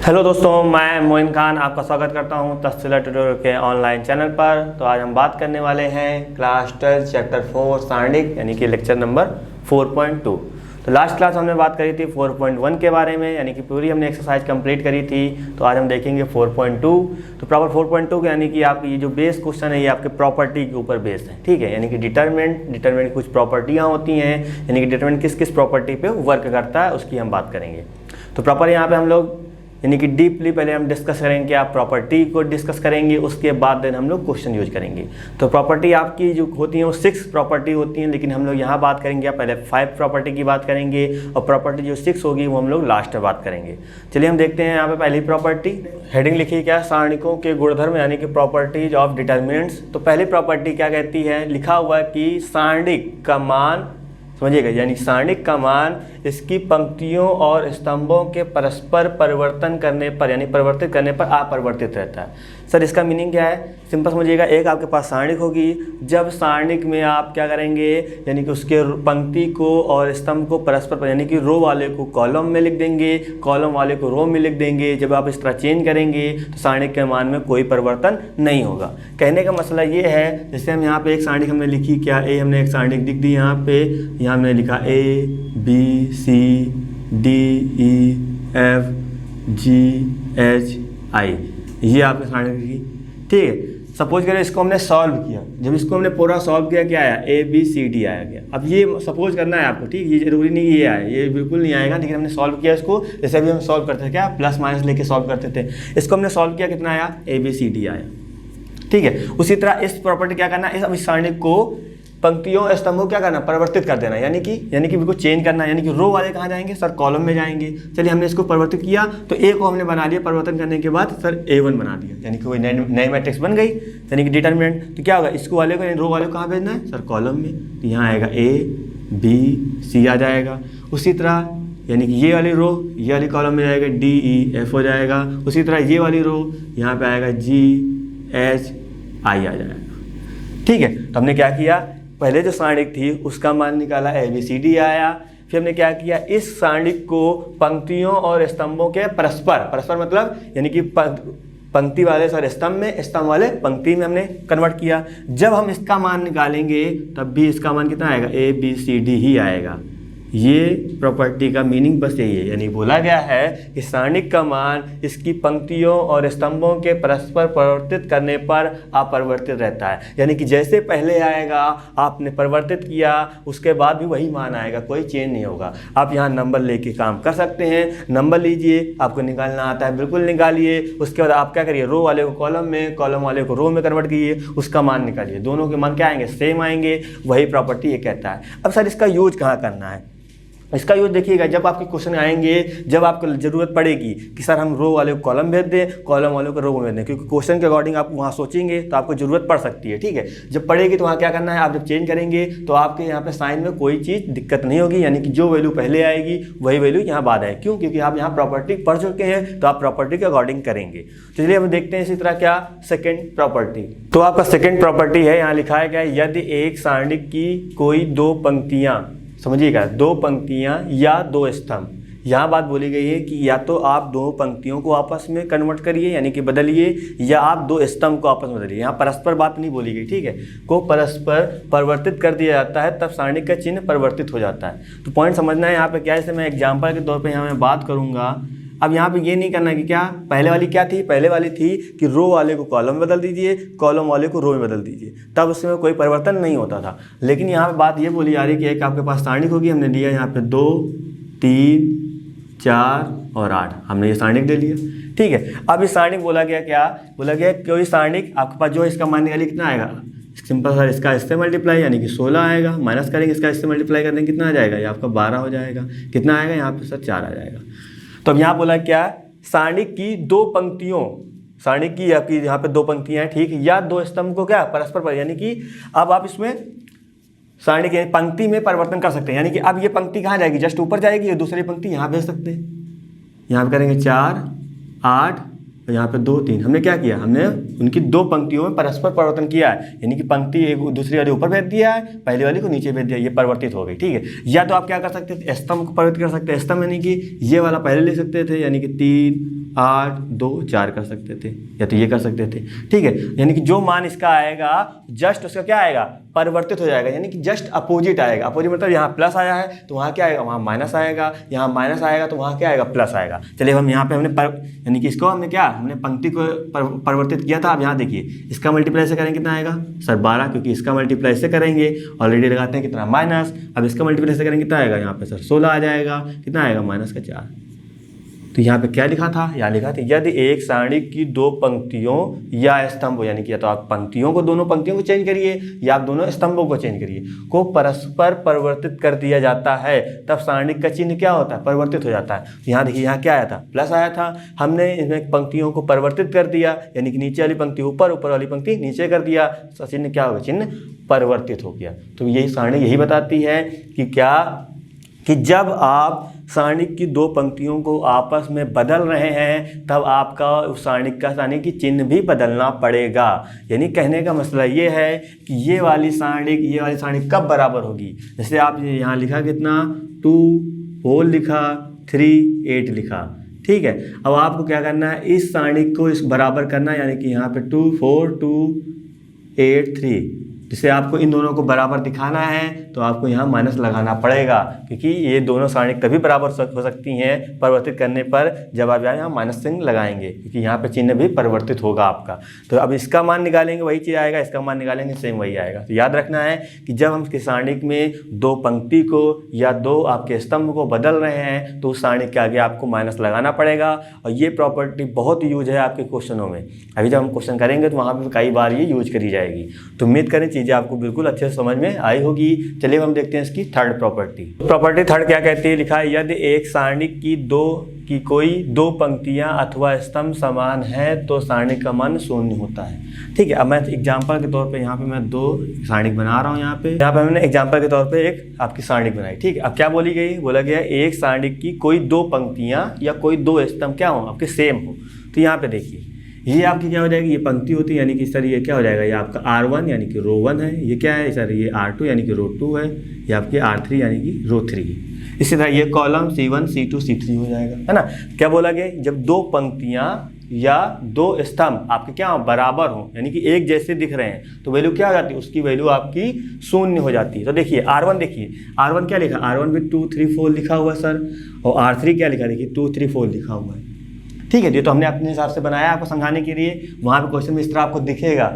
Hello दोस्तों, मैं मोइन खान आपका स्वागत करता हूं तस्वीर ट्यूटोरियल के ऑनलाइन चैनल पर। तो आज हम बात करने वाले हैं क्लास 12 चैप्टर 4 सारणिक यानी कि लेक्चर नंबर 4.2। तो लास्ट क्लास हमने बात करी थी 4.1 के बारे में, यानी कि पूरी हमने एक्सरसाइज कंप्लीट करी थी। तो आज हम देखेंगे 4.2। तो प्रॉपर 4.2 यानी कि आपकी ये जो बेस क्वेश्चन है ये आपके प्रॉपर्टी के ऊपर बेस है, ठीक है। यानी कि डिटरमिनेंट कुछ प्रॉपर्टियाँ होती हैं, यानी कि डिटरमिनेंट किस किस प्रॉपर्टी पे वर्क करता है उसकी हम बात करेंगे। तो प्रॉपर यहाँ पे हम लोग यानी कि डीपली पहले हम डिस्कस करेंगे, आप प्रॉपर्टी को डिस्कस करेंगे, उसके बाद देन हम लोग क्वेश्चन यूज करेंगे। तो प्रॉपर्टी आपकी जो होती है वो 6 प्रॉपर्टी होती हैं, लेकिन हम लोग यहाँ बात करेंगे पहले 5 प्रॉपर्टी की बात करेंगे और प्रॉपर्टी जो 6 होगी वो हम लोग लास्ट में बात करेंगे। चलिए हम देखते हैं यहाँ पे पहली प्रॉपर्टी, हेडिंग लिखी क्या, सारणिकों के गुणधर्म यानी कि प्रॉपर्टीज ऑफ डिटरमिनेंट्स। तो पहली प्रॉपर्टी क्या कहती है, लिखा हुआ कि सारणिक का मान, समझिएगा, यानी सारणिक का मान इसकी पंक्तियों और स्तंभों के परस्पर परिवर्तन करने पर यानी परिवर्तित करने पर अपरिवर्तित रहता है। सर इसका मीनिंग क्या है, सिंपल समझिएगा। एक आपके पास सारणिक होगी, जब सारणिक में आप क्या करेंगे यानी कि उसके पंक्ति को और स्तंभ को परस्पर यानी कि रो वाले को कॉलम में लिख देंगे, कॉलम वाले को रो में लिख देंगे। जब आप इस तरह चेंज करेंगे तो सारणिक के मान में कोई परिवर्तन नहीं होगा। कहने का मसला ये है, जैसे हम यहाँ पे एक सारणिक हमने लिखी, क्या ए हमने एक सारणिक लिख दी यहाँ पे, यहाँ हमने लिखा ABCDEF GHI, ये आपने सारणिक लिखी, ठीक है। सपोज करें इसको हमने सॉल्व किया, जब इसको हमने पूरा सॉल्व किया क्या आया, ABCD आया गया। अब ये सपोज करना है आपको, ठीक, ये जरूरी नहीं ये आए, ये बिल्कुल नहीं आएगा, लेकिन हमने सॉल्व किया इसको। जैसे अभी हम सॉल्व करते थे क्या, प्लस माइनस लेके सॉल्व करते थे, इसको हमने सॉल्व किया, कितना आया, ABCD आया, ठीक है। उसी तरह इस प्रॉपर्टी क्या करना है, इस सारणिक को पंक्तियों स्तंभों क्या करना, परिवर्तित कर देना, यानी कि बिल्कुल चेंज करना, यानी कि रो वाले कहाँ जाएंगे सर, कॉलम में जाएंगे। चलिए हमने इसको परिवर्तित किया, तो ए को हमने बना लिया, परिवर्तन करने के बाद सर A1 बना दिया, यानी कि कोई नई मैट्रिक्स बन गई, यानी कि डिटरमिनेंट। तो क्या होगा, इसको वाले को रो वाले को कहाँ भेजना है सर, कॉलम में। तो यहाँ आएगा ABC आ जाएगा। उसी तरह यानी कि ये वाली रो ये वाली कॉलम में जाएगा, DEF हो जाएगा। उसी तरह ये वाली रो यहाँ पे आएगा GHI आ जाएगा, ठीक है। तो हमने क्या किया, पहले जो सारणिक थी उसका मान निकाला, ABCD आया। फिर हमने क्या किया, इस सारणिक को पंक्तियों और स्तंभों के परस्पर मतलब यानी कि पंक्ति वाले सर स्तंभ में, स्तंभ वाले पंक्ति में हमने कन्वर्ट किया। जब हम इसका मान निकालेंगे तब भी इसका मान कितना आएगा, ABCD ही आएगा। ये प्रॉपर्टी का मीनिंग बस यही है, यानी बोला गया है कि सारणिक का मान इसकी पंक्तियों और स्तंभों के परस्पर परिवर्तित करने पर अपरिवर्तित रहता है। यानी कि जैसे पहले आएगा आपने परिवर्तित किया, उसके बाद भी वही मान आएगा, कोई चेंज नहीं होगा। आप यहाँ नंबर लेके काम कर सकते हैं, नंबर लीजिए, आपको निकालना आता है बिल्कुल निकालिए। उसके बाद आप क्या करिए, रो वाले को कॉलम में, कॉलम वाले को रो में कन्वर्ट कीजिए, उसका मान निकालिए, दोनों के मान क्या आएंगे, सेम आएंगे। वही प्रॉपर्टी ये कहता है। अब सर इसका यूज कहाँ करना है, इसका यूज देखिएगा, जब आपके क्वेश्चन आएंगे, जब आपको ज़रूरत पड़ेगी कि सर हम रो वाले को कॉलम भेज दें, कॉलम वाले को रो में भेज दें, क्योंकि क्वेश्चन के अकॉर्डिंग आप वहाँ सोचेंगे तो आपको ज़रूरत पड़ सकती है, ठीक है। जब पड़ेगी तो वहाँ क्या करना है, आप जब चेंज करेंगे तो आपके यहाँ पे साइन में कोई चीज़ दिक्कत नहीं होगी, यानी कि जो वैल्यू पहले आएगी वही वैल्यू यहाँ बाद आएगी। क्यों, क्योंकि आप यहाँ प्रॉपर्टी पढ़ चुके हैं, तो आप प्रॉपर्टी के अकॉर्डिंग करेंगे। तो चलिए हम देखते हैं इसी तरह क्या, सेकेंड प्रॉपर्टी। तो आपका सेकेंड प्रॉपर्टी है, यहाँ लिखा है क्या, यदि एक सारणिक की कोई 2 पंक्तियाँ, समझिएगा, 2 पंक्तियां या 2 स्तंभ, यहाँ बात बोली गई है कि या तो आप 2 पंक्तियों को आपस में कन्वर्ट करिए यानी कि बदलिए, या आप 2 स्तंभ को आपस में बदलिए। यहाँ परस्पर बात नहीं बोली गई, ठीक है, को परस्पर परिवर्तित कर दिया जाता है, तब सारणिक का चिन्ह परिवर्तित हो जाता है। तो पॉइंट समझना है यहाँ पे क्या है, जैसे मैं एग्जाम्पल के तौर पर यहाँ मैं बात करूँगा। अब यहाँ पे ये नहीं करना कि क्या, पहले वाली क्या थी, पहले वाली थी कि रो वाले को कॉलम में बदल दीजिए, कॉलम वाले को रो में बदल दीजिए, तब उसमें कोई परिवर्तन नहीं होता था। लेकिन यहाँ पे बात ये बोली जा रही है कि एक आपके पास सारणिक होगी, हमने दिया यहाँ पे 2, 3, 4 और 8, हमने ये सारणिक दे लिया, ठीक है। अब इस सारणिक बोला गया क्या, बोला गया कोई सारणिक आपके पास जो इसका मान निकालिए, कितना आएगा, सिंपल सर इसका इससे मल्टीप्लाई यानी कि 16 आएगा, माइनस करेंगे इसका इससे मल्टीप्लाई करने कितना आ जाएगा, ये आपका 12 हो जाएगा। कितना आएगा यहाँ पे सर, 4 आ जाएगा। तो अब यहाँ बोला क्या, सारणिक की 2 पंक्तियों, सारणिक की आपकी यहाँ पे 2 पंक्तियाँ हैं, ठीक, या 2 स्तंभ को क्या परस्पर, यानी कि अब आप इसमें सारणिक यानी पंक्ति में परिवर्तन कर सकते हैं। यानी कि अब ये पंक्ति कहाँ जाएगी, जस्ट ऊपर जाएगी, ये दूसरी पंक्ति यहाँ भेज सकते हैं। यहाँ पे करेंगे 4, 8 और यहाँ पे 2, 3। हमने क्या किया, हमने उनकी 2 पंक्तियों में परस्पर परिवर्तन किया है, यानी कि पंक्ति एक दूसरी वाली ऊपर भेज दिया है, पहली वाली को नीचे भेज दिया, ये परिवर्तित हो गई, ठीक है। या तो आप क्या कर सकते थे, स्तंभ को परिवर्तित कर सकते हैं, स्तंभ यानी कि ये वाला पहले ले सकते थे, यानी कि 3, 8 2 4 कर सकते थे, या तो ये कर सकते थे, ठीक है। यानी कि जो मान इसका आएगा जस्ट उसका क्या आएगा, परिवर्तित हो जाएगा, यानी कि जस्ट अपोजिट आएगा। अपोजिट मतलब यहाँ प्लस आया है तो वहाँ क्या आएगा, वहाँ माइनस आएगा, यहाँ माइनस आएगा तो वहाँ क्या आएगा, प्लस आएगा। चलिए हम यहाँ पे यानी कि इसको हमने क्या, हमने पंक्ति को परिवर्तित किया था। अब यहाँ देखिए इसका मल्टीप्लाई से करेंगे कितना आएगा सर 12, क्योंकि इसका मल्टीप्लाई से करेंगे ऑलरेडी लगाते हैं कितना माइनस। अब इसका मल्टीप्लाई से करेंगे कितना आएगा, यहाँ पे सर 16 आ जाएगा, कितना आएगा माइनस का 4। तो यहाँ पे क्या लिखा था, यहाँ लिखा था यदि एक सारणी की 2 पंक्तियों या स्तंभों, यानी कि या तो आप पंक्तियों को, दोनों पंक्तियों को चेंज करिए या आप दोनों स्तंभों को चेंज करिए, को परस्पर परिवर्तित कर दिया जाता है, तब सारणी का चिन्ह क्या होता है, परिवर्तित हो जाता है। तो यहाँ देखिए यहाँ क्या आया था, प्लस आया था, हमने इसमें पंक्तियों को परिवर्तित कर दिया, यानी कि नीचे वाली पंक्ति ऊपर, ऊपर वाली पंक्ति नीचे कर दिया, तो चिन्ह क्या होगा, चिन्ह परिवर्तित हो गया। तो यही सारणी यही बताती है कि क्या, कि जब आप सारणी की 2 पंक्तियों को आपस में बदल रहे हैं तब आपका उस सारणी की चिन्ह भी बदलना पड़ेगा। यानी कहने का मसला ये है कि ये वाली सारणी कब बराबर होगी। जैसे आप यहाँ लिखा कितना 2 4 लिखा, 3 8 लिखा, ठीक है। अब आपको क्या करना है, इस सारणी को इस बराबर करना है, यानी कि यहाँ पे 2 4 2 8 3, जिसे आपको इन दोनों को बराबर दिखाना है तो आपको यहाँ माइनस लगाना पड़ेगा, क्योंकि ये दोनों सारणी तभी बराबर हो सकती हैं परिवर्तित करने पर जब आप यहाँ माइनस चिन्ह लगाएंगे, क्योंकि यहाँ पे चिन्ह भी परिवर्तित होगा आपका। तो अब इसका मान निकालेंगे वही चीज़ आएगा, इसका मान निकालेंगे सेम वही आएगा। तो याद रखना है कि जब हम इस सारणी में 2 पंक्ति को या 2 आपके स्तंभ को बदल रहे हैं तो उस सारणी के आगे आपको माइनस लगाना पड़ेगा। और ये प्रॉपर्टी बहुत यूज है आपके क्वेश्चनों में, अभी जब हम क्वेश्चन करेंगे तो वहाँ पर कई बार ये यूज करी जाएगी। तो उम्मीद करें चीज़ें आपको बिल्कुल अच्छे से समझ में आई होगी। चलिए हम देखते हैं इसकी थर्ड प्रॉपर्टी। प्रॉपर्टी थर्ड क्या कहती है, लिखा है यदि एक सारणी की कोई 2 पंक्तियां अथवा स्तंभ समान है तो सारणी का मान 0 होता है। ठीक है, अब मैं एग्जांपल के तौर पे यहाँ पे मैं 2 सारणी बना रहा हूँ। यहाँ पे मैंने एग्जांपल के तौर पे एक आपकी सारणी बनाई। ठीक है, अब क्या बोली गई, बोला गया एक सारणी की कोई 2 पंक्तियां या कोई 2 स्तंभ क्या हो, आपके सेम हो। तो यहाँ पे देखिए ये आपकी क्या हो जाएगी, ये पंक्ति होती है, यानी कि सर ये क्या हो जाएगा, ये आपका R1 यानी कि रो 1 है, ये क्या है सर, ये R2 यानी कि रो 2 है, ये आपकी R3 यानी कि रो 3 है। इसी तरह ये कॉलम C1 C2 C3 हो जाएगा, है ना। क्या बोला गया, जब 2 पंक्तियां या 2 स्तंभ आपके क्या बराबर हो, यानी कि एक जैसे दिख रहे हैं, तो वैल्यू क्या हो जाती है, उसकी वैल्यू आपकी 0 हो जाती है। तो देखिए R1 देखिए, R1 क्या लिखा, R1 भी 2 3 4 लिखा हुआ है सर, और R3 क्या लिखा, देखिए 2 3 4 लिखा हुआ है। ठीक है, ये तो हमने अपने हिसाब से बनाया आपको समझाने के लिए। वहाँ पे क्वेश्चन में इस तरह आपको दिखेगा,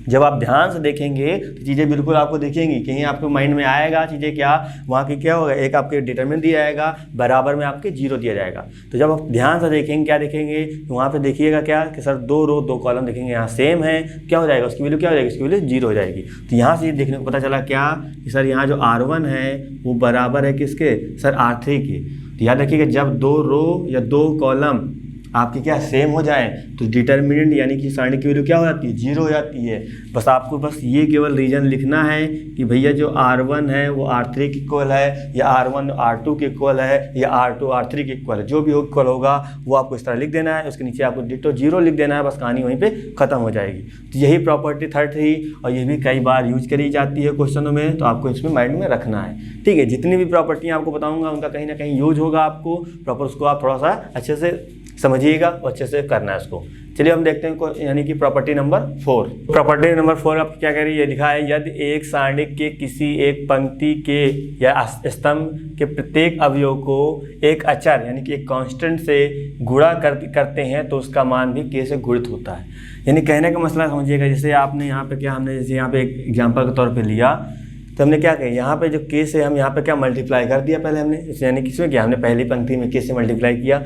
जब आप ध्यान से देखेंगे तो चीज़ें बिल्कुल आपको दिखेंगी, कहीं आपके माइंड में आएगा चीज़ें क्या, वहाँ की क्या होगा, एक आपके डिटरमिनेंट दिया जाएगा, बराबर में आपके 0 दिया जाएगा। तो जब आप ध्यान से देखेंगे क्या देखेंगे, तो वहाँ पे देखिएगा क्या कि सर 2 रो 2 कॉलम देखेंगे, यहाँ सेम है, क्या हो जाएगा, उसकी वैल्यू क्या हो जाएगी, उसकी वैल्यू 0 हो जाएगी। तो यहाँ से देखने को पता चला क्या कि सर यहाँ जो R1 है वो बराबर है किसके, सर R3 के। तो याद रखिएगा जब 2 रो या 2 कॉलम आपकी क्या सेम हो जाए तो डिटरमिनेंट यानी कि सारणी की वैल्यू क्या हो जाती है, 0 हो जाती है। बस आपको बस ये केवल रीजन लिखना है कि भैया जो R1 है वो R3 के इक्वल है, या R1 R2 के इक्वल है, या R2 R3 के इक्वल है, जो भी इक्वल होगा वो आपको इस तरह लिख देना है, उसके नीचे आपको डिटो 0 लिख देना है, बस कहानी वहीं पे खत्म हो जाएगी। तो यही प्रॉपर्टी थर्ड थी, और ये भी कई बार यूज करी जाती है क्वेश्चनों में, तो आपको इसमें माइंड में रखना है। ठीक है, जितनी भी प्रॉपर्टियाँ आपको बताऊँगा उनका कहीं ना कहीं यूज होगा आपको, प्रॉपर उसको आप थोड़ा सा अच्छे से समझिएगा और अच्छे से करना है उसको। चलिए हम देखते हैं यानी कि प्रॉपर्टी नंबर 4। प्रॉपर्टी नंबर 4 आप क्या कह रही है, ये लिखा है यदि एक सारणी के किसी एक पंक्ति के या स्तंभ के प्रत्येक अवयव को एक अचर यानी कि एक कांस्टेंट से गुणा करते हैं तो उसका मान भी k से गुणित होता है। यानी कहने का मसला समझिएगा, जैसे आपने यहाँ पे क्या, हमने जैसे यहाँ पे एक एग्जाम्पल के तौर पर लिया, तो हमने क्या किया, यहाँ पे जो k से हम यहाँ पे क्या मल्टीप्लाई कर दिया पहले हमने, यानी किसमें किया, हमने पहली पंक्ति में k से मल्टीप्लाई किया।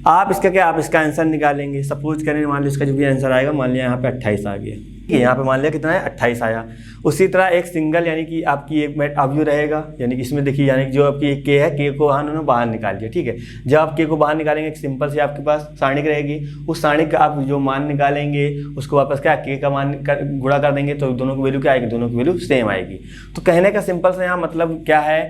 आप इसका क्या, आप इसका आंसर निकालेंगे। सपोज करें मान लो इसका जो भी आंसर आएगा, मान लिया यहाँ पे 28 आ गया, यहाँ पे मान लिया कितना है 28 आया। उसी तरह एक सिंगल यानी कि आपकी एक अवयव रहेगा, यानी कि इसमें देखिए यानी कि जो आपकी एक k है, k को उन्होंने बाहर निकाल दिया। ठीक है, जब आप k को बाहर निकालेंगे एक सिंपल से आपके पास सारणी रहेगी, उस सारणी का आप जो मान निकालेंगे उसको वापस क्या k का मान गुणा कर देंगे, तो दोनों की वैल्यू क्या आएगी, दोनों की वैल्यू सेम आएगी। तो कहने का सिंपल से यहाँ मतलब क्या है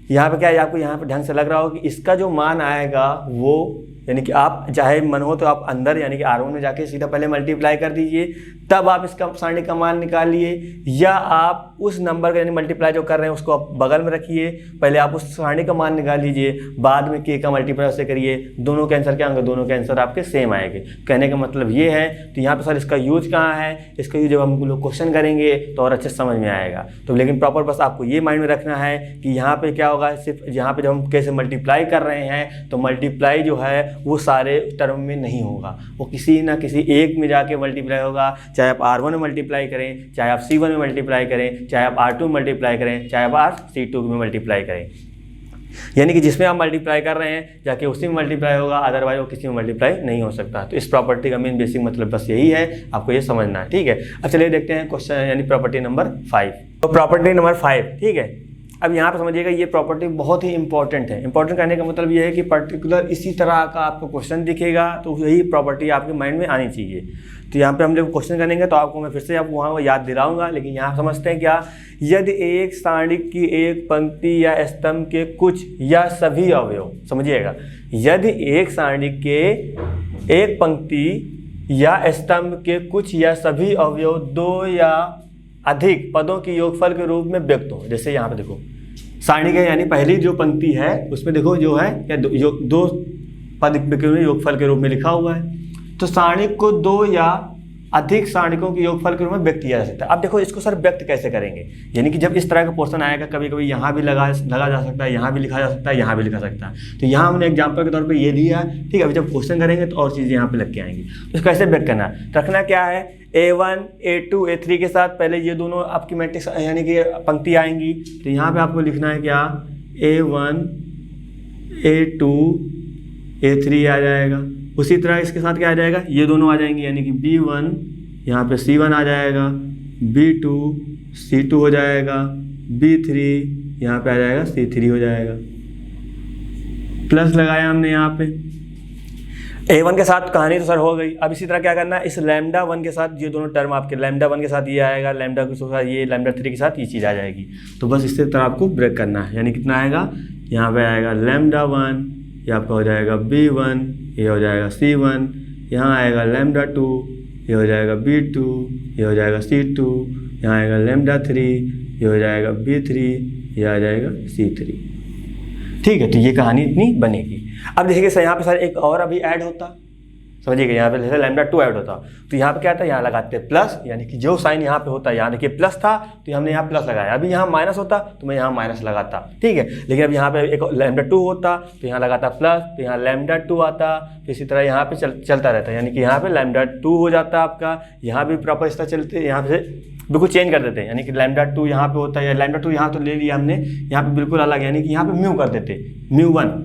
यहाँ पे क्या है, आपको यहाँ पे ढंग से लग रहा हो कि इसका जो मान आएगा वो, यानी कि आप चाहे मन हो तो आप अंदर यानी कि R1 में जाके सीधा पहले मल्टीप्लाई कर दीजिए, तब आप इसका सारणी का मान निकालिए, या आप उस नंबर का यानी मल्टीप्लाई जो कर रहे हैं उसको आप बगल में रखिए, पहले आप उस सारणी का मान निकाल लीजिए, बाद में के का मल्टीप्लाई उससे करिए, दोनों के आंसर क्या होंगे, दोनों के आंसर आपके सेम आएंगे। कहने का मतलब ये है। तो यहाँ पे सर इसका यूज कहाँ है, इसका यूज जब हम लोग क्वेश्चन करेंगे तो और अच्छे समझ में आएगा। तो लेकिन प्रॉपर बस आपको ये माइंड में रखना है कि यहाँ पे क्या होगा, सिर्फ यहाँ पे जब हम कैसे मल्टीप्लाई कर रहे हैं तो मल्टीप्लाई जो है वो सारे टर्म में नहीं होगा, वो किसी ना किसी एक में जाके मल्टीप्लाई होगा। चाहे आप R1 में मल्टीप्लाई करें, चाहे आप C1 में मल्टीप्लाई करें, चाहे आप R2 में मल्टीप्लाई करें, चाहे आप C2 में मल्टीप्लाई करें, यानी कि जिसमें आप मल्टीप्लाई कर रहे हैं जाके उसी में मल्टीप्लाई होगा, अदरवाइज वो किसी में मल्टीप्लाई नहीं हो सकता। तो इस प्रॉपर्टी का मेन बेसिक मतलब बस यही है, आपको ये समझना है, ठीक है। अब चलिए देखते हैं क्वेश्चन यानी प्रॉपर्टी नंबर 5। तो प्रॉपर्टी नंबर 5, ठीक है। अब यहाँ पे समझिएगा ये प्रॉपर्टी बहुत ही इंपॉर्टेंट है। इंपॉर्टेंट कहने का मतलब ये है कि पर्टिकुलर इसी तरह का आपको क्वेश्चन दिखेगा तो यही प्रॉपर्टी आपके माइंड में आनी चाहिए। तो यहाँ पे हम जब क्वेश्चन करेंगे तो आपको मैं फिर से आपको वहाँ याद दिलाऊंगा, लेकिन यहाँ समझते हैं क्या, यदि एक सारणी की एक पंक्ति या स्तंभ के कुछ या सभी अवयव, समझिएगा, यदि एक सारणी के एक पंक्ति या स्तंभ के कुछ या सभी अवयव दो या अधिक पदों के योगफल के रूप में व्यक्त हो। जैसे यहाँ पे देखो सारणी के यानी पहली जो पंक्ति है उसमें देखो जो है क्या दो पद के योगफल के रूप में लिखा हुआ है, तो सारणी को दो या अधिक सारणिकों के योगफल के रूप में व्यक्त किया जा सकता है। अब देखो इसको सर व्यक्त कैसे करेंगे, यानी कि जब इस तरह का पोर्शन आएगा कभी कभी यहाँ भी लगा जा सकता है, यहाँ भी लिखा जा सकता है, यहाँ भी लिखा सकता है। तो यहाँ हमने एग्जाम्पल के तौर पे ये लिया है, ठीक है। अभी जब क्वेश्चन करेंगे तो और चीज़ें यहाँ पे लग के आएंगी। तो इसको कैसे व्यक्त करना है, रखना क्या है, A1 A2 A3 के साथ पहले ये दोनों आपकी मैट्रिक्स यानी कि पंक्ति आएंगी। तो यहाँ पे आपको लिखना है क्या, A1 A2 A3 आ जाएगा। उसी तरह इसके साथ क्या आ जाएगा, ये दोनों आ जाएंगे, यानी कि B1 यहाँ पे C1 आ जाएगा, B2 C2 हो जाएगा, B3 यहाँ पे आ जाएगा C3 हो जाएगा। प्लस लगाया हमने यहाँ पे। A1 के साथ कहानी तो सर हो गई। अब इसी तरह क्या करना है, इस लैम्डा 1 के साथ ये दोनों टर्म आपके लैम्डा 1 के साथ ये आएगा, लैम्डा 2 के साथ ये, लैम्डा 3 के साथ ये चीज़ आ जाएगी। तो बस इसी तरह आपको ब्रेक करना है, यानी कितना आएगा, यहाँ पे आएगा लैम्डा 1, ये आपका हो जाएगा B1, ये हो जाएगा C1, यहाँ आएगा लैम्डा 2, ये हो जाएगा B2, ये हो जाएगा C2, यहाँ आएगा लैम्डा 3, ये हो जाएगा B3, ये आ जाएगा C3, ठीक है। तो ये कहानी इतनी बनेगी। अब देखिए सर यहाँ पे सर एक और अभी ऐड होता, समझिएगा, यहाँ पे जैसे लैम्डा 2 ऐड होता तो यहाँ पे क्या था, यहाँ लगाते प्लस, यानी कि जो साइन यहाँ पे होता है, यहाँ देखिए प्लस था तो हमने यहाँ प्लस लगाया। अभी यहाँ माइनस होता तो मैं यहाँ माइनस लगाता, ठीक है। लेकिन अब यहाँ पे एक लैम्डा 2 होता तो यहाँ लगाता प्लस, तो यहाँ लैम्डा 2 आता, तो इसी तरह यहाँ पे चलता रहता, यानी कि यहाँ पे लैम्डा 2 हो जाता आपका, यहाँ भी प्रॉपर इस तरह चलते, यहाँ से बिल्कुल चेंज कर देते हैं, यानी कि लैम्डा 2 यहाँ पे होता है, या लैम्डा 2 यहाँ तो ले लिया हमने, यहाँ पे बिल्कुल अलग, यानी कि यहाँ पे म्यू कर देते, म्यू1,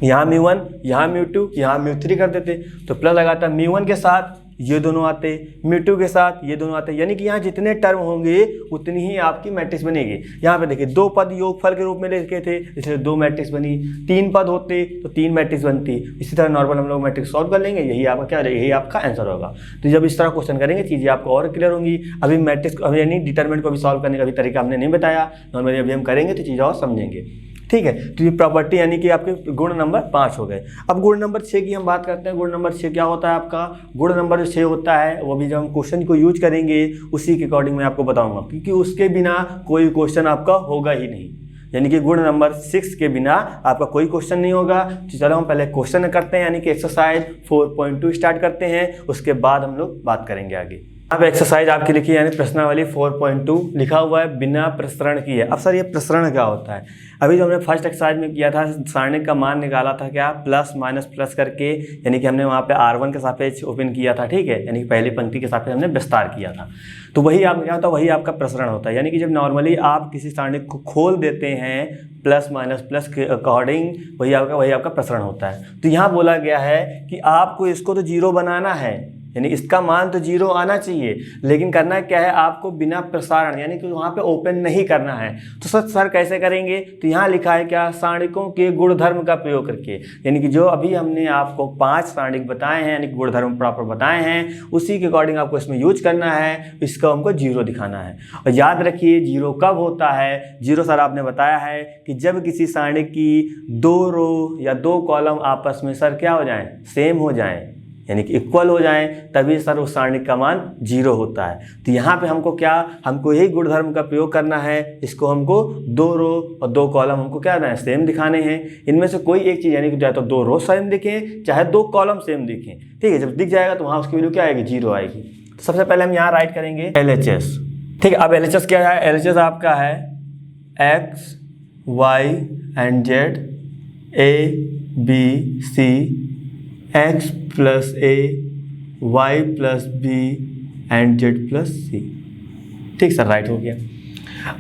यहाँ म्यू1, यहाँ म्यू2, यहाँ म्यू3 कर देते। तो प्लस लगाता म्यू1 के साथ ये दोनों आते, म्यू2 के साथ ये दोनों आते, यानी कि यहाँ जितने टर्म होंगे उतनी ही आपकी मैट्रिक्स बनेगी। यहाँ पे देखिए 2 पद योगफल के रूप में लिखे थे, इसलिए 2 मैट्रिक्स बनी, 3 पद होते तो 3 मैट्रिक्स बनती। इसी तरह नॉर्मल हम लोग मैट्रिक्स सॉल्व कर लेंगे, यही आपका क्या, यही आपका आंसर होगा। तो जब इस तरह क्वेश्चन करेंगे चीज़ें आपको और क्लियर होंगी। अभी मैट्रिक्स यानी डिटरमिनेंट को भी सॉल्व करने का भी तरीका हमने नहीं बताया, नॉर्मली अभी हम करेंगे तो चीज़ें और समझेंगे, ठीक है। तो ये प्रॉपर्टी यानी कि आपके गुण नंबर 5 हो गए। अब गुण नंबर 6 की हम बात करते हैं। गुण नंबर 6 क्या होता है आपका, गुण नंबर 6 होता है वो भी जब हम क्वेश्चन को यूज करेंगे उसी के अकॉर्डिंग मैं आपको बताऊंगा, क्योंकि उसके बिना कोई क्वेश्चन आपका होगा ही नहीं, यानी कि गुण नंबर 6 के बिना आपका कोई क्वेश्चन नहीं होगा। तो चलो हम पहले क्वेश्चन करते हैं, यानी कि एक्सरसाइज 4.2 स्टार्ट करते हैं, उसके बाद हम लोग बात करेंगे आगे। अब एक्सरसाइज आपकी लिखी है, यानी प्रश्नावली 4.2 लिखा हुआ है, बिना प्रसरण किए। अब सर ये प्रसरण क्या होता है, अभी जो हमने फर्स्ट एक्सरसाइज में किया था, सारणी का मान निकाला था क्या, प्लस माइनस प्लस करके, यानी कि हमने वहाँ पे R1 के सापेक्ष ओपन किया था, ठीक है, यानी कि पहली पंक्ति के सापेक्ष हमने विस्तार किया था। तो वही आपका क्या होता है, वही आपका प्रसरण होता है, यानी कि जब नॉर्मली आप किसी सारणी को खोल देते हैं प्लस माइनस प्लस के अकॉर्डिंग, वही आपका प्रसरण होता है। तो यहाँ बोला गया है कि आपको इसको तो 0 बनाना है, यानी इसका मान तो 0 आना चाहिए, लेकिन करना क्या है आपको बिना प्रसारण यानी कि वहाँ पे ओपन नहीं करना है। तो सर कैसे करेंगे, तो यहाँ लिखा है क्या, सारणिकों के गुणधर्म का प्रयोग करके, यानी कि जो अभी हमने आपको 5 सारणिक बताए हैं यानी गुणधर्म प्रॉपर बताए हैं उसी के अकॉर्डिंग आपको इसमें यूज करना है, इसका हमको 0 दिखाना है। और याद रखिए 0 कब होता है, 0 सर आपने बताया है कि जब किसी सारणी की 2 रो या 2 कॉलम आपस में सर क्या हो जाएं, सेम हो जाएं यानी कि इक्वल हो जाएं, तभी सर उस सारणी का मान 0 होता है। तो यहाँ पे हमको क्या, हमको यही गुणधर्म का प्रयोग करना है, इसको हमको 2 रो और 2 कॉलम हमको क्या है, सेम दिखाने हैं। इनमें से कोई एक चीज़ यानी कि चाहे तो 2 रो सेम दिखें चाहे 2 कॉलम सेम दिखें, ठीक है। जब दिख जाएगा तो वहाँ उसकी वैल्यू क्या आएगी, 0 आएगी। तो सबसे पहले हम यहाँ राइट करेंगे LHS, ठीक है। अब LHS क्या है, LHS आपका है X Y and Z, A B C, X plus A, Y plus B and Z plus C, ठीक सर, राइट हो गया।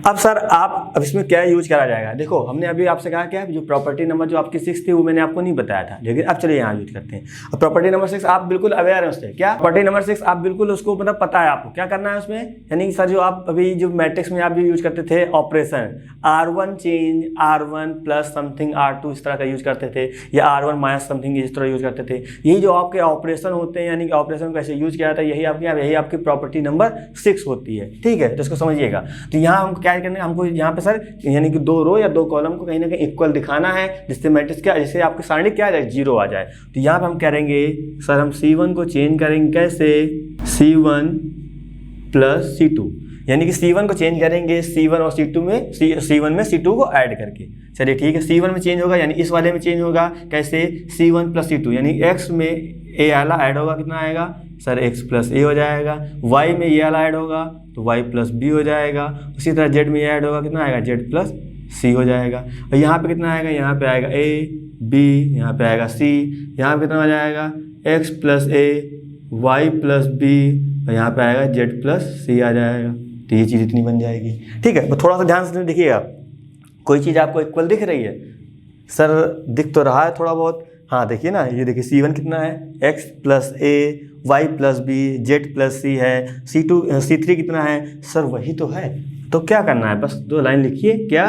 अब सर अब इसमें क्या यूज करा जाएगा, देखो हमने अभी आपसे कहा क्या, जो प्रॉपर्टी नंबर जो आपकी 6 थी वो मैंने आपको नहीं बताया था, लेकिन अब चलिए यहाँ यूज करते हैं। अब प्रॉपर्टी नंबर 6 आप बिल्कुल अवेयर हैं उससे, क्या प्रॉपर्टी नंबर 6 आप बिल्कुल उसको मतलब पता है आपको क्या करना है उसमें, यानी कि सर जो आप अभी जो मैट्रिक्स में आप जो यूज करते थे operation R1 change R1 plus something R2 इस तरह का यूज करते थे, या R1 माइनस समथिंग इस तरह यूज करते थे। यही जो आपके ऑपरेशन होते हैं यानी कि ऑपरेशन कैसे यूज किया जाता है, यही आपकी प्रॉपर्टी नंबर 6 होती है, ठीक है। तो इसको समझिएगा। तो यहाँ हम क्या करना है, हमको यहाँ पे सर यानी कि 2 रो या 2 कॉलम को कहीं ना कहीं इक्वल दिखाना है, जिससे मैट्रिक्स क्या, जिससे आपकी सारणी क्या आ जाए, 0 आ जाए। तो यहाँ पे हम करेंगे सर हम C1 को चेंज करेंगे कैसे, C1 प्लस C2, यानी कि C1 को चेंज करेंगे C1 और C2 में, C1 में C2 को ऐड करके। चलिए ठीक है, C1 में चेंज होगा यानी इस वाले में चेंज होगा कैसे, C1 प्लस C2 यानी X में A वाला ऐड होगा, कितना आएगा सर X प्लस A हो जाएगा। Y में ये वाला ऐड होगा तो Y प्लस B हो जाएगा। उसी तरह Z में ये ऐड होगा, कितना आएगा Z प्लस C हो जाएगा। और यहाँ पे कितना आएगा, यहाँ पे आएगा A B, यहाँ पे आएगा C, यहाँ पे कितना हो जाएगा X plus A Y plus B, और यहाँ पे आएगा Z प्लस C आ जाएगा। तो ये चीज़ इतनी बन जाएगी, ठीक है। तो थोड़ा सा ध्यान से देखिएगा, कोई चीज़ आपको इक्वल दिख रही है सर, दिख तो रहा है थोड़ा बहुत, हाँ देखिए ना, ये देखिए C1 कितना है X plus A, Y plus B, Z plus C है, C3 कितना है सर, वही तो है। तो क्या करना है, बस 2 लाइन लिखिए, क्या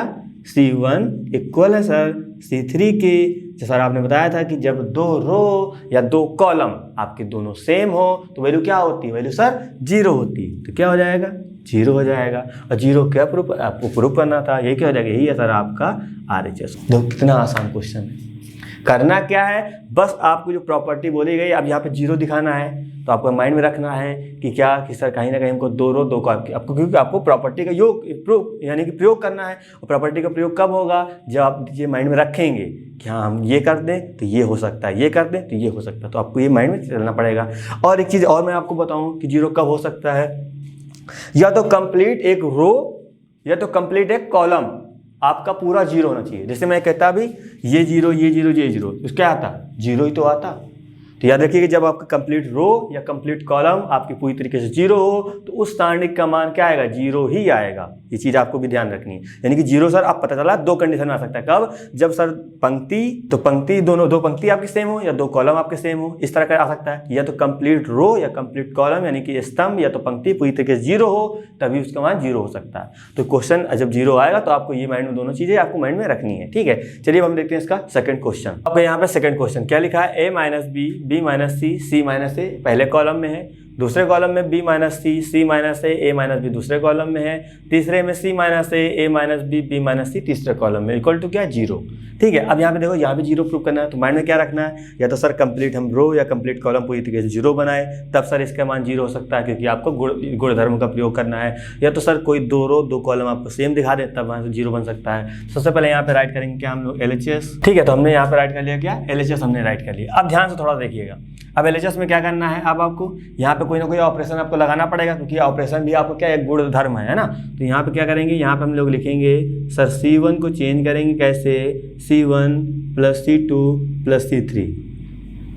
C1 इक्वल है सर C3 के, जो सर आपने बताया था कि जब 2 रो या 2 कॉलम आपके दोनों सेम हो तो वैल्यू क्या होती है, वैल्यू सर 0 होती है। तो क्या हो जाएगा, 0 हो जाएगा। और 0 क्या प्रूफ, आपको प्रूफ करना था, यही क्या हो जाएगा, यही है सर आपका RHS। देखो कितना आसान क्वेश्चन है। करना क्या है, बस आपको जो प्रॉपर्टी बोली गई, अब यहाँ पे 0 दिखाना है, तो आपको माइंड में रखना है कि क्या कि सर कहीं ना कहीं हमको 2 रो 2 कॉलम आपको, क्योंकि आपको प्रॉपर्टी का योग यानी कि प्रयोग करना है। और प्रॉपर्टी का प्रयोग कब होगा, जब आप ये माइंड में रखेंगे कि हाँ हम ये कर दें तो ये हो सकता है, ये कर दें तो ये हो सकता है, तो आपको ये माइंड में चलना पड़ेगा। और एक चीज़ और मैं आपको बताऊँ कि 0 कब हो सकता है, या तो कंप्लीट एक रो या तो कंप्लीट एक कॉलम आपका पूरा 0 होना चाहिए। जैसे मैं कहता अभी ये 0 ये 0 ये 0, तो क्या आता, 0 ही तो आता। तो याद रखिए कि जब आपका कंप्लीट रो या कंप्लीट कॉलम आपकी पूरी तरीके से 0 हो तो उस सारणिक का मान क्या आएगा, 0 ही आएगा। ये चीज़ आपको भी ध्यान रखनी है। यानी कि 0 सर आप पता चला 2 कंडीशन में आ सकता है, कब, जब सर पंक्ति तो पंक्ति दोनों 2 पंक्ति आपकी सेम हो या 2 कॉलम आपके सेम हो, इस तरह का आ सकता है। या तो कंप्लीट रो या कंप्लीट कॉलम यानी कि स्तंभ या तो पंक्ति पूरी तरीके से 0 हो, तभी उसका मान 0 हो सकता है। तो क्वेश्चन जब 0 आएगा तो आपको ये माइंड में दोनों चीज़ें आपको माइंड में रखनी है, ठीक है। चलिए हम देखते हैं इसका सेकंड क्वेश्चन। अब यहाँ पे सेकंड क्वेश्चन क्या लिखा है, A minus B, B minus C, C minus A पहले कॉलम में है, दूसरे कॉलम में B minus C, C minus A minus B दूसरे कॉलम में है, तीसरे में C minus A minus B minus C तीसरे कॉलम में, इक्वल टू क्या, 0, ठीक है। अब यहाँ पे देखो, यहाँ पे 0 प्रूव करना है, तो माइंड में क्या रखना है, या तो सर कंप्लीट हम रो या कंप्लीट कॉलम पूरी तरीके से 0 बनाए, तब सर इसका मान 0 हो सकता है, क्योंकि आपको गुणधर्म का प्रयोग करना है। या तो सर कोई 2 रो 2 कॉलम आपको सेम दिखा दे, तब वहाँ से 0 बन सकता है। सबसे पहले यहाँ पे राइट करेंगे क्या हम लोग, LHS, ठीक है। तो हमने यहाँ पे राइट कर लिया, क्या LHS हमने राइट कर लिया। अब ध्यान से थोड़ा देखिएगा, अब LHS में क्या करना है, अब आपको यहाँ पे कोई ना कोई ऑपरेशन आपको लगाना पड़ेगा, क्योंकि ऑपरेशन भी आपको क्या एक गुणधर्म है ना। तो यहाँ पे क्या करेंगे, यहाँ पे हम लोग लिखेंगे सर C1 को चेंज करेंगे कैसे, C1 plus C2 plus C3,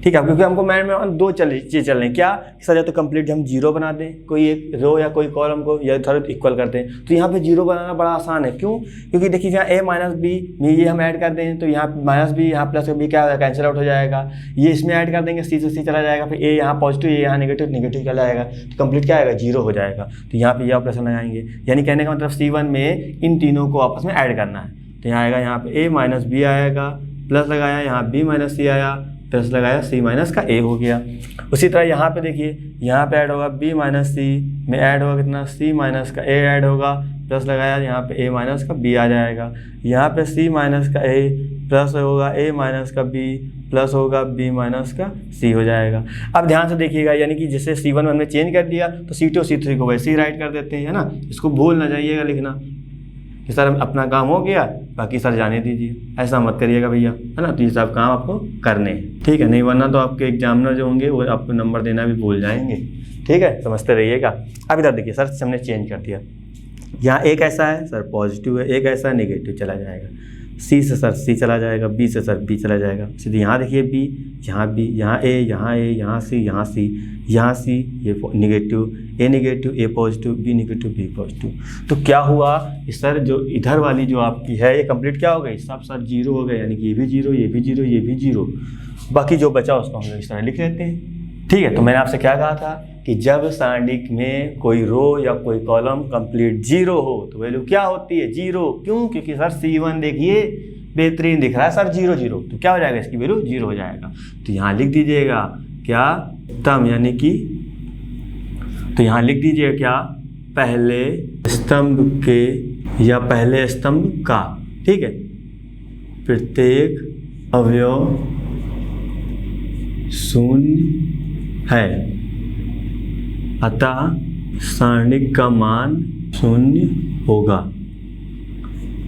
ठीक है, क्योंकि हमको मैन में दो चीज़ चल रही हैं। क्या सर, या तो कंप्लीट हम जीरो बना दें कोई एक रो या कोई कॉलम को, या थोड़ा इक्वल करते हैं। तो यहाँ पे जीरो बनाना बड़ा आसान है। क्यों? क्योंकि देखिए यहाँ a माइनस बी में ये हम ऐड कर दें तो यहाँ माइनस बी यहाँ प्लस बी क्या होगा, कैंसिल आउट हो जाएगा। ये इसमें ऐड कर देंगे, सी से सी चला जाएगा, फिर a यहाँ पॉजिटिव, ये यहाँ नेगेटिव, नेगेटिव चला जाएगा, तो कंप्लीट क्या आएगा, जीरो हो जाएगा। तो यहाँ पे ये ऑपरेशन लगाएंगे, यानी कहने का मतलब C1 में इन तीनों को आपस में ऐड करना है। तो यहाँ आएगा, यहाँ पे a माइनस बी आएगा, प्लस लगाया, यहाँ b माइनस सी आया, प्लस लगाया, c माइनस का a हो गया। उसी तरह यहाँ पे देखिए, यहाँ पे ऐड होगा b माइनस सी में ऐड होगा कितना, c माइनस का a ऐड होगा, प्लस लगाया, यहाँ पे a माइनस का b आ जाएगा। यहाँ पे c माइनस का a प्लस होगा a माइनस का b प्लस होगा b माइनस का c हो जाएगा। अब ध्यान से देखिएगा, यानी कि जैसे C1 हमने चेंज कर दिया तो C2 C3 को वैसे ही राइट कर देते हैं, है ना। इसको भूल ना जाइएगा लिखना कि सर अपना काम हो गया, बाकी सर जाने दीजिए, ऐसा मत करिएगा भैया, है ना। तो ये सब काम आपको करने हैं, ठीक है, नहीं वरना तो आपके एग्जामिनर जो होंगे वो आपको नंबर देना भी भूल जाएंगे, ठीक है, समझते रहिएगा। अब इधर देखिए सर, हमने चेंज कर दिया, यहाँ एक ऐसा है सर पॉजिटिव है, एक ऐसा है नेगेटिव, चला जाएगा। सी से सर सी चला जाएगा, बी से सर बी चला जाएगा, सीधे यहाँ देखिए बी, यहाँ बी, यहाँ ए, यहाँ ए, यहाँ सी, यहाँ सी, यहाँ सी, ये negative, A negative, A positive, B negative, B positive. तो क्या हुआ सर, जो इधर वाली जो आपकी है ये कंप्लीट क्या हो गई, सब सर जीरो हो गए, यानी कि ये भी जीरो, ये भी जीरो, ये भी जीरो। बाकी जो बचा उसको हम लोग इस तरह लिख लेते हैं, ठीक है। तो मैंने आपसे क्या कहा था कि जब सारणिक में कोई रो या कोई कॉलम कंप्लीट जीरो हो तो वैल्यू क्या होती है, जीरो। क्यों? क्योंकि सर C1 देखिए बेहतरीन दिख रहा है सर, जीरो जीरो, तो क्या हो जाएगा, इसकी वैल्यू जीरो हो जाएगा। तो यहाँ लिख दीजिएगा क्या, तम, यानी कि तो यहाँ लिख दीजिएगा क्या, पहले स्तंभ के या पहले स्तंभ का, ठीक है, प्रत्येक अवयव शून्य है, अतः सारणिक का मान शून्य होगा,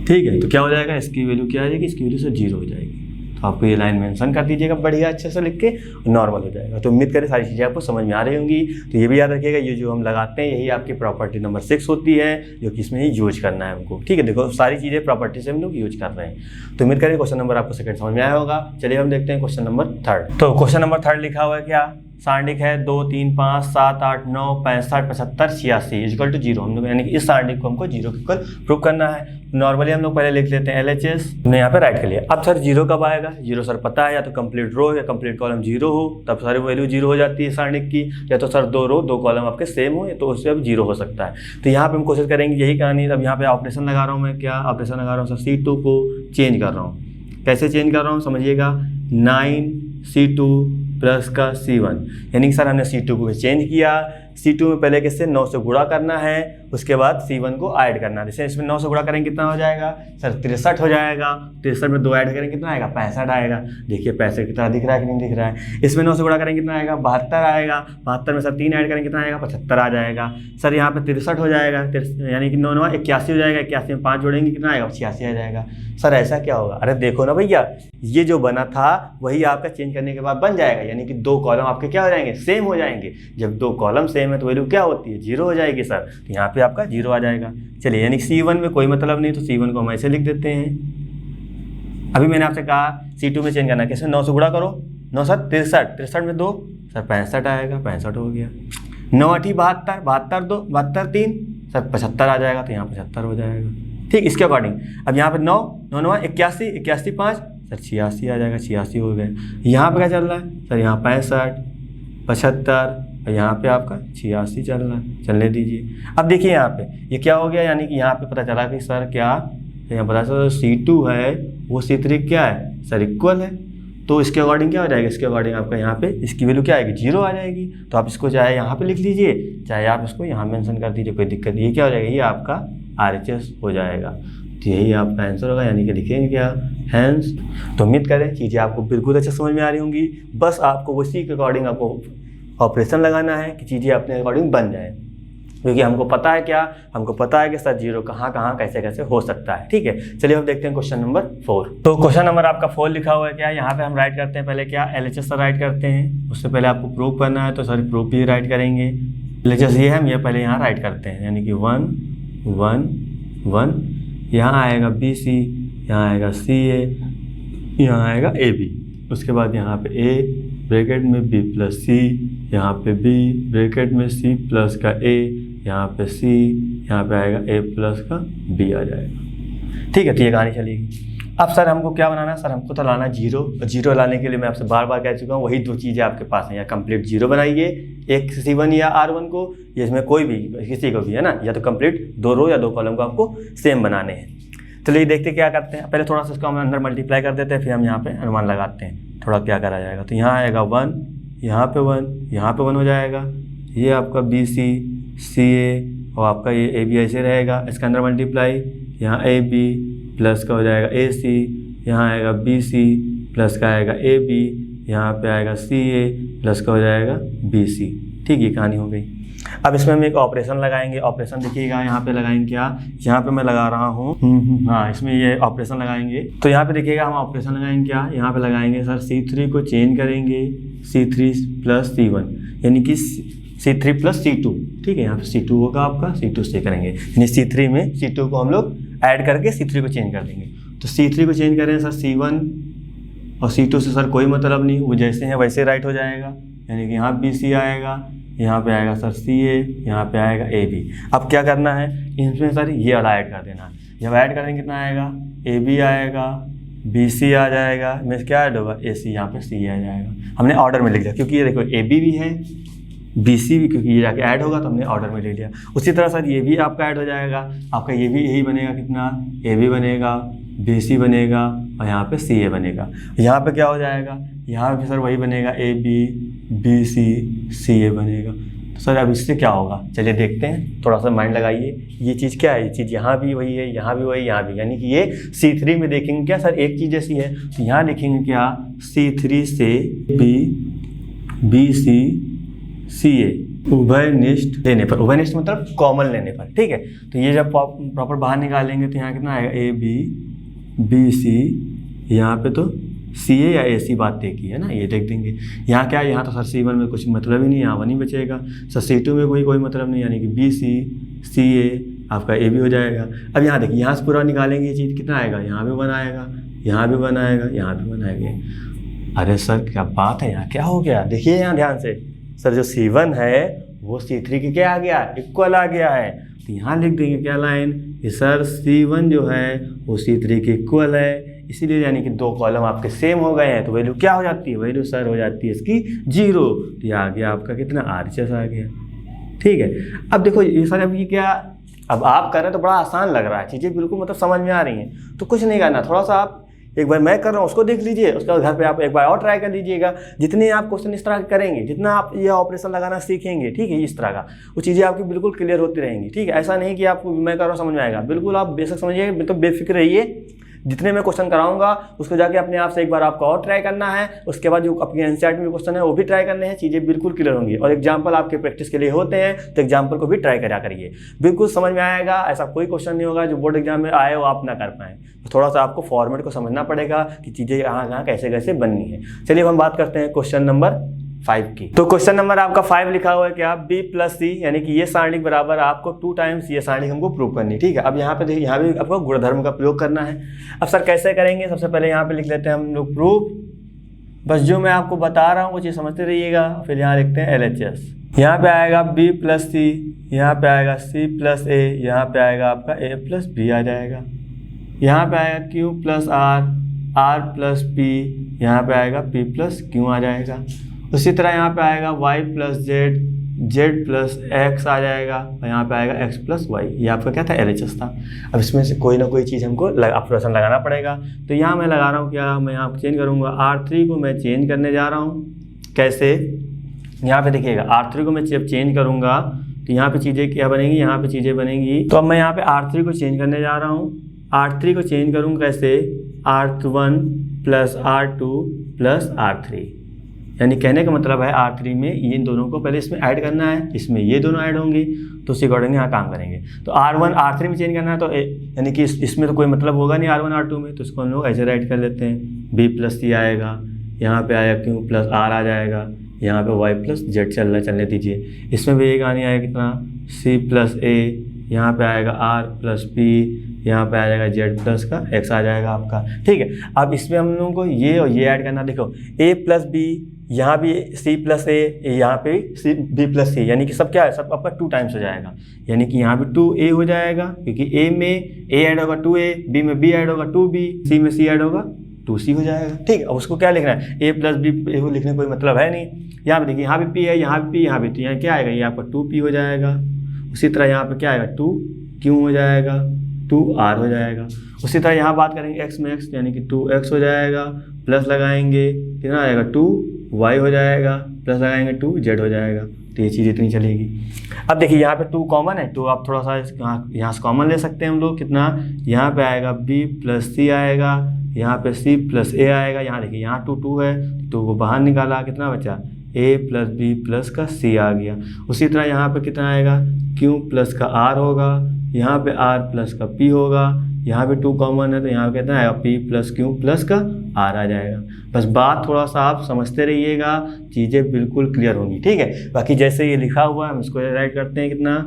ठीक है। तो क्या हो जाएगा, इसकी वैल्यू क्या आ जाएगी, इसकी वैल्यू से जीरो हो जाएगी। तो आपको ये लाइन मेंशन कर दीजिएगा बढ़िया अच्छे से लिख के, नॉर्मल हो जाएगा। तो उम्मीद करें सारी चीज़ें आपको समझ में आ रही होंगी। तो ये भी याद रखिएगा, ये जो हम लगाते हैं यही आपकी प्रॉपर्टी नंबर 6 होती है, जो कि इसमें ही यूज करना है हमको, ठीक है। देखो सारी चीज़ें प्रॉपर्टी से हम लोग यूज कर रहे हैं। तो उम्मीद करें क्वेश्चन नंबर आपको सेकंड समझ में आया होगा। चलिए हम देखते हैं क्वेश्चन नंबर 3। तो क्वेश्चन नंबर 3 लिखा हुआ है क्या, सारणिक है 2 3 5 7 8 9 65 75 86 इक्वल टू जीरो। हम लोग यानी कि इस सारणिक को हमको जीरो के इक्वल प्रूव करना है। नॉर्मली हम लोग पहले लिख लेते हैं LHS, हमने यहाँ पे राइट कर लिया। अब सर जीरो कब आएगा, जीरो सर पता है, या तो कंप्लीट रो या कंप्लीट कॉलम जीरो हो तब सारी वैल्यू जीरो हो जाती है सारणिक की, या तो सर दो रो दो कॉलम आपके सेम हो तो उससे अब जीरो हो सकता है। तो यहाँ पे हम कोशिश करेंगे यही कहानी। अब यहाँ पे ऑपरेशन लगा रहा हूँ मैं, क्या ऑपरेशन लगा रहा हूँ सर, C2 को चेंज कर रहा हूँ। कैसे चेंज कर रहा हूँ समझिएगा, 9C2 प्लस का C1, यानी कि सर हमने C2 को चेंज किया। C2 में पहले किससे 9 से गुणा करना है, उसके बाद C1 को ऐड करना है। जैसे इसमें 9 से गुणा करेंगे कितना हो जाएगा सर, 63 हो जाएगा। 63 में 2 ऐड करेंगे कितना आएगा, 65 आएगा। देखिए 65 कितना दिख रहा है कि नहीं दिख रहा है। इसमें 9 से गुणा करेंगे कितना आएगा, 72 आएगा। 72 में सर 3 ऐड करेंगे कितना आएगा, 75 आ जाएगा। सर यहाँ पे 63 हो जाएगा, यानी कि 9 9 81 हो जाएगा। 81 में 5 जोड़ेंगे कितना आएगा, 86 आ जाएगा। सर ऐसा क्या होगा, अरे देखो ना भैया, ये जो बना था वही आपका चेंज करने के बाद बन जाएगा, यानी कि 2 कॉलम आपके क्या हो जाएंगे, सेम हो जाएंगे। जब 2 कॉलम सेम है तो वैल्यू क्या होती है, जीरो हो जाएगी सर। तो यहाँ पे आपका जीरो आ जाएगा। चलिए यानी C1 में कोई मतलब नहीं, तो C1 को हम ऐसे लिख देते हैं। अभी मैंने आपसे कहा C2 में चेंज करना है, कैसे 9 से गुणा करो, 9 7 63, 63 में 2 सर 65 आएगा, 65 हो गया। 9 8 72, 72 2 72 3 सर 75 आ जाएगा, तो यहाँ 75 हो जाएगा। ठीक, इसके अकॉर्डिंग अब यहाँ पे 9 9 9 81 81 5 सर 86 आ जाएगा, 86 हो गए। यहाँ पे क्या चल रहा है सर, यहाँ 65 75 और यहाँ पे आपका 86 चल रहा है, चलने दीजिए। अब देखिए यहाँ पे ये क्या हो गया, यानी कि यहाँ पे पता चला कि सर क्या, यहाँ पता चला C2 है वो C3 क्या है सर, इक्वल है। तो इसके अकॉर्डिंग क्या हो जाएगा, इसके अकॉर्डिंग आपका यहाँ पे इसकी वैल्यू क्या आएगी, जीरो आ जाएगी। तो आप इसको चाहे यहाँ पे लिख लीजिए, चाहे आप इसको यहाँ मेंशन कर दीजिए, कोई दिक्कत नहीं। ये क्या हो जाएगा, ये आपका RHS हो जाएगा। तो यही आपका आंसर होगा, यानी कि लिखेंगे क्या, हैंस। तो उम्मीद करें चीज़ें आपको बिल्कुल अच्छे समझ में आ रही होंगी। बस आपको उसी के अकॉर्डिंग आपको ऑपरेशन लगाना है कि चीज़ें अपने अकॉर्डिंग बन जाए, क्योंकि हमको पता है क्या, हमको पता है कि सर जीरो कहाँ कहाँ कैसे कैसे हो सकता है। ठीक है, चलिए हम देखते हैं क्वेश्चन नंबर 4। तो क्वेश्चन नंबर आपका 4 लिखा हुआ है क्या, यहाँ पे हम राइट करते हैं पहले क्या, LHS से राइट करते हैं। उससे पहले आपको प्रूव करना है, तो सर प्रूफ भी राइट करेंगे। LHS ये हम ये पहले यहाँ राइट करते हैं, यानी कि 1 1 1, यहाँ आएगा BC, यहाँ आएगा CA, यहाँ आएगा AB, उसके बाद यहाँ पे A ब्रैकेट में b प्लस सी, यहाँ पे b, ब्रैकेट में c प्लस का a, यहाँ पे c, यहाँ पे आएगा a प्लस का b आ जाएगा। ठीक है, तो ये कहानी चलेगी। अब सर हमको क्या बनाना है? सर हमको तो लाना जीरो, और जीरो लाने के लिए मैं आपसे बार बार कह चुका हूँ वही दो चीज़ें आपके पास हैं, या कंप्लीट जीरो बनाइए एक C1 या R1 को, या इसमें कोई भी किसी को भी, है ना, या तो कंप्लीट दो रो या दो कॉलम को आपको सेम बनाने हैं। चलिए देखते क्या करते हैं। पहले थोड़ा सा इसको हम अंदर मल्टीप्लाई कर देते हैं, फिर हम यहाँ पे अनुमान लगाते हैं थोड़ा क्या करा जाएगा। तो यहाँ आएगा 1, यहाँ पे 1, यहाँ पे 1 हो जाएगा, ये आपका BC CA और आपका ये AB ऐसे रहेगा, इसके अंदर मल्टीप्लाई, यहाँ AB प्लस का हो जाएगा AC, यहाँ आएगा BC प्लस का आएगा AB, यहाँ पे आएगा CA प्लस का हो जाएगा BC। ठीक, ये कहानी हो गई। अब इसमें हम एक ऑपरेशन लगाएंगे। ऑपरेशन देखिएगा यहाँ पे लगाएंगे क्या, यहाँ पे मैं लगा रहा हूँ हाँ, इसमें ये ऑपरेशन लगाएंगे। तो यहाँ पे देखिएगा हम ऑपरेशन लगाएंगे क्या, यहाँ पे लगाएंगे सर C3 को चेंज करेंगे C3 प्लस C1, यानी कि C3 प्लस C2। ठीक है, यहाँ पे C2 होगा आपका, C2 से करेंगे, यानी C3 में C2 को हम लोग ऐड करके C3 को चेंज कर देंगे। तो C3 को चेंज करें सर C1 और C2 से सर कोई मतलब नहीं, वो जैसे हैं वैसे राइट हो जाएगा, यानी कि यहाँ BC आएगा, यहाँ पे आएगा सर CA, यहाँ पे आएगा AB। अब क्या करना है, इसमें सर ये वाला ऐड कर देना है। जब ऐड करेंगे कितना आएगा, AB आएगा, BC आ जाएगा, में क्या ऐड होगा AC, यहाँ पे CA आ जाएगा। हमने ऑर्डर में लिख दिया क्योंकि ये देखो AB भी है, BC भी, क्योंकि ये जाके ऐड होगा तो हमने ऑर्डर में ले लिया। उसी तरह सर ये भी आपका ऐड हो जाएगा, आपका ये भी यही बनेगा, कितना AB बनेगा, BC बनेगा और यहाँ पे CA बनेगा। यहाँ पे क्या हो जाएगा, यहाँ पे सर वही बनेगा, AB BC CA बनेगा। तो सर अब इससे क्या होगा, चलिए देखते हैं, थोड़ा सा माइंड लगाइए। ये चीज़ क्या है, ये चीज़ यहाँ भी वही है, यहाँ भी वही, यहाँ भी, यानी कि ये C3 में देखेंगे क्या सर एक चीज़ जैसी है, तो यहाँ लिखेंगे क्या C3 से BC CA उभयनिष्ठ लेने पर, उभयनिष्ठ मतलब कॉमन लेने पर। ठीक है, तो ये जब प्रॉपर बाहर निकालेंगे तो यहाँ कितना आएगा, AB BC, यहाँ पे तो CA या AC बात तय की है ना, ये देख देंगे। यहाँ क्या है, यहाँ तो सर C1 में कुछ मतलब ही नहीं, यहाँ 1 ही बचेगा। सर C2 में कोई मतलब नहीं, यानी कि BC CA आपका AB हो जाएगा। अब यहाँ देखिए, यहाँ से पूरा निकालेंगे ये चीज़, कितना आएगा, यहाँ भी 1 आएगा, यहाँ भी 1 आएगा, यहाँ भी 1 आएगा। अरे सर क्या बात है, यहाँ क्या हो गया, देखिए यहाँ ध्यान से, सर जो C1 है वो C3 के क्या आ गया, इक्वल आ गया है। तो यहाँ लिख देंगे क्या लाइन, कि सर C1 जो है वो C3 के इक्वल है, इसीलिए यानी कि दो कॉलम आपके सेम हो गए हैं, तो वैल्यू क्या हो जाती है, वैल्यू सर हो जाती है इसकी 0। तो ये आ गया आपका कितना, RHS आ गया। ठीक है, अब देखो ये सर अब ये क्या, अब आप कर रहे हैं तो बड़ा आसान लग रहा है, चीज़ें बिल्कुल मतलब समझ में आ रही हैं। तो कुछ नहीं करना, थोड़ा सा आप एक बार मैं कर रहा हूँ उसको देख लीजिए, उसके बाद घर पे आप एक बार और ट्राई कर लीजिएगा। जितने आप क्वेश्चन इस तरह करेंगे, जितना आप ये ऑपरेशन लगाना सीखेंगे, ठीक है, इस तरह का, वो चीज़ें आपकी बिल्कुल क्लियर होती रहेंगी। ठीक है, ऐसा नहीं कि आपको मैं कर रहा हूँ समझ में आएगा, बिल्कुल आप बेशक समझिए, तो बेफिक्र रहिए। जितने मैं क्वेश्चन कराऊंगा उसको जाके अपने आप से एक बार आपको और ट्राई करना है, उसके बाद जो अपनी एनसीईआरटी में क्वेश्चन है वो भी ट्राई करने हैं, चीज़ें बिल्कुल क्लियर होंगी। और एग्जाम्पल आपके प्रैक्टिस के लिए होते हैं, तो एग्जाम्पल को भी ट्राई करा करिए, बिल्कुल समझ में आएगा। ऐसा कोई क्वेश्चन नहीं होगा जो बोर्ड एग्जाम में आए वो आप ना कर पाएँ। तो थोड़ा सा आपको फॉर्मेट को समझना पड़ेगा कि चीज़ें कहाँ कैसे कैसे बननी है। चलिए अब हम बात करते हैं क्वेश्चन नंबर 5 की। तो क्वेश्चन नंबर आपका 5 लिखा हुआ है क्या, B प्लस C, यानी कि ये सारणी बराबर आपको 2 टाइम्स ये सारणी हमको प्रूव करनी। ठीक है, अब यहाँ पे देखिए, यहाँ भी आपको गुणधर्म का प्रयोग करना है। अब सर कैसे करेंगे, सबसे पहले यहाँ पे लिख लेते हैं हम लोग प्रूफ, बस जो मैं आपको बता रहा हूँ वो चीज़ समझते रहिएगा। फिर यहाँ लिखते हैं LHS, यहाँ पे आएगा B प्लस C, यहाँ पे आएगा C प्लस A, यहाँ पे आएगा आपका A प्लस B आ जाएगा, यहाँ पे आएगा Q plus R plus P, यहाँ पे आएगा P प्लस Q आ जाएगा। उसी तरह यहाँ पे आएगा Y plus Z plus X आ जाएगा, और यहाँ पे आएगा X प्लस Y। ये आपका क्या था, LHS था। अब इसमें से कोई ना कोई चीज़ हमको ऑपरेशन लगाना पड़ेगा। तो यहाँ मैं लगा रहा हूँ क्या, मैं यहाँ चेंज करूँगा, R3 को मैं चेंज करने जा रहा हूँ। कैसे, यहाँ पे देखिएगा, R3 को मैं जब चेंज करूँगा तो यहाँ पे चीज़ें क्या बनेंगी, यहाँ पे चीज़ें बनेंगी। तो अब मैं यहाँ पे R3 को चेंज करने जा रहा हूँ। R3 को चेंज करूँगा कैसे, R1 plus R2 plus R3, यानी कहने का मतलब है R3 में इन दोनों को पहले इसमें ऐड करना है, इसमें ये दोनों ऐड होंगे, तो उसी अकॉर्डिंग यहाँ काम करेंगे। तो R1 R3 में चेंज करना है, तो यानी कि इसमें तो कोई मतलब होगा नहीं R1 R2 में, तो इसको हम लोग ऐसे राइट कर लेते हैं, B प्लस C आएगा, यहाँ पे आएगा Q प्लस R आ जाएगा, यहाँ पे Y प्लस Z चलने दीजिए। इसमें भी एक आने आएगा कितना, C प्लस A, यहाँ पे आएगा R प्लस P, यहाँ पे आ जाएगा जेड प्लस का एक्स आ जाएगा आपका। ठीक है, अब इसमें हम लोगों को ये और ये ऐड करना। देखो ए प्लस बी, यहाँ भी सी प्लस ए, यहाँ पे सी बी प्लस सी, यानी कि सब क्या है, सब आपका 2 टाइम्स हो जाएगा। यानी कि यहाँ भी 2a हो जाएगा, क्योंकि ए में a ऐड होगा 2a, बी में b ऐड होगा 2b, सी में c ऐड होगा 2c हो जाएगा। ठीक है, अब उसको क्या लिखना है, a प्लस बी लिखने का कोई मतलब है नहीं। यहाँ पे देखिए, यहाँ भी p है, यहाँ भी p, यहाँ भी, तो यहाँ क्या आएगा, ये आपका 2p हो जाएगा। उसी तरह यहाँ पे क्या आएगा, 2q हो जाएगा, 2r हो जाएगा। उसी तरह यहाँ बात करेंगे x में x, यानी कि 2x हो जाएगा, प्लस लगाएंगे कितना आएगा 2y हो जाएगा, प्लस लगाएंगे 2z हो जाएगा। तो ये चीज़ इतनी चलेगी। अब देखिए यहाँ पे 2 कॉमन है, तो आप थोड़ा सा यहाँ से कॉमन ले सकते हैं हम लोग। कितना, यहाँ पे आएगा b प्लस c आएगा, यहाँ पे c प्लस a आएगा। यहाँ देखिए यहाँ 2 है, तो वो बाहर निकाला, कितना बचा, a प्लस b प्लस का c आ गया। उसी तरह यहाँ पे कितना आएगा, q प्लस का r होगा, यहाँ पे r प्लस का p होगा, यहाँ पे 2 कॉमन है, तो यहाँ पे कितना आएगा, p प्लस q प्लस का r आ जाएगा। बस बात थोड़ा सा आप समझते रहिएगा, चीज़ें बिल्कुल क्लियर होंगी। ठीक है, बाकी जैसे ये लिखा हुआ है हम इसको राइट करते हैं। कितना,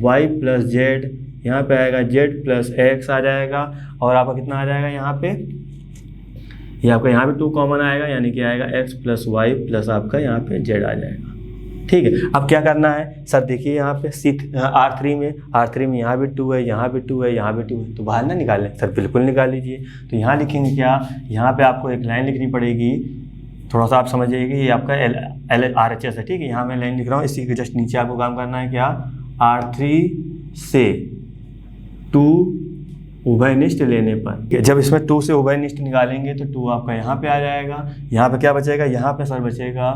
y प्लस जेड, यहाँ पे आएगा z प्लस x आ जाएगा, और आपका कितना आ जाएगा, यहाँ पे ये आपका यहाँ पे 2 कॉमन आएगा, यानी कि आएगा x प्लस वाई प्लस आपका यहाँ पे z आ जाएगा। ठीक है, अब क्या करना है सर, देखिए यहाँ पे R3 में यहाँ भी 2 है, यहाँ भी 2 है, यहाँ भी 2 है, तो बाहर ना निकालें सर, बिल्कुल निकाल लीजिए। तो यहाँ लिखेंगे क्या, यहाँ पे आपको एक लाइन लिखनी पड़ेगी, थोड़ा सा आप समझिएगा, ये आपका LRHS है। ठीक है, यहाँ मैं लाइन लिख रहा हूँ, इसी के जस्ट नीचे आपको काम करना है क्या, R3 से 2 उभयनिष्ठ लेने पर, जब इसमें 2 से उभयनिष्ठ निकालेंगे तो 2 आपका यहाँ पे आ जाएगा। यहाँ पे क्या बचेगा, यहाँ पे सर बचेगा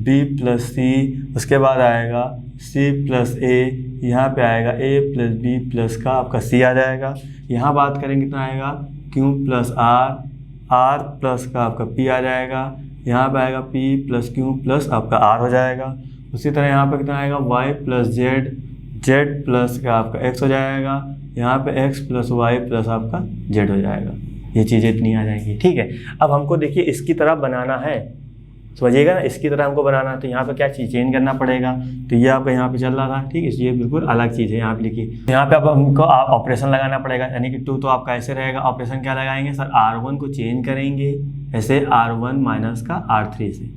b प्लस सी, उसके बाद आएगा c प्लस a, यहाँ पे आएगा a प्लस b प्लस का आपका c आ जाएगा। यहाँ बात करेंगे कितना आएगा, q प्लस r प्लस का आपका p आ जाएगा। यहाँ पे आएगा p प्लस q प्लस आपका r हो जाएगा। उसी तरह यहाँ पे कितना आएगा, y प्लस z प्लस का आपका x हो जाएगा। यहाँ पे x प्लस वाई प्लस आपका z हो जाएगा। ये चीज़ें इतनी आ जाएंगी। ठीक है, अब हमको देखिए इसकी तरह बनाना है, समझिएगा ना, इसकी तरह हमको बनाना है। तो यहाँ पे क्या चीज़ चेंज करना पड़ेगा, तो ये आपका यहाँ पे चल रहा था। ठीक है, ये बिल्कुल अलग चीज़ है। यहाँ पे लिखिए, यहाँ पे अब हमको ऑपरेशन लगाना पड़ेगा, यानी कि 2 तो आपका ऐसे रहेगा। ऑपरेशन क्या लगाएंगे सर, R1 को चेंज करेंगे ऐसे R1 माइनस का R3 से।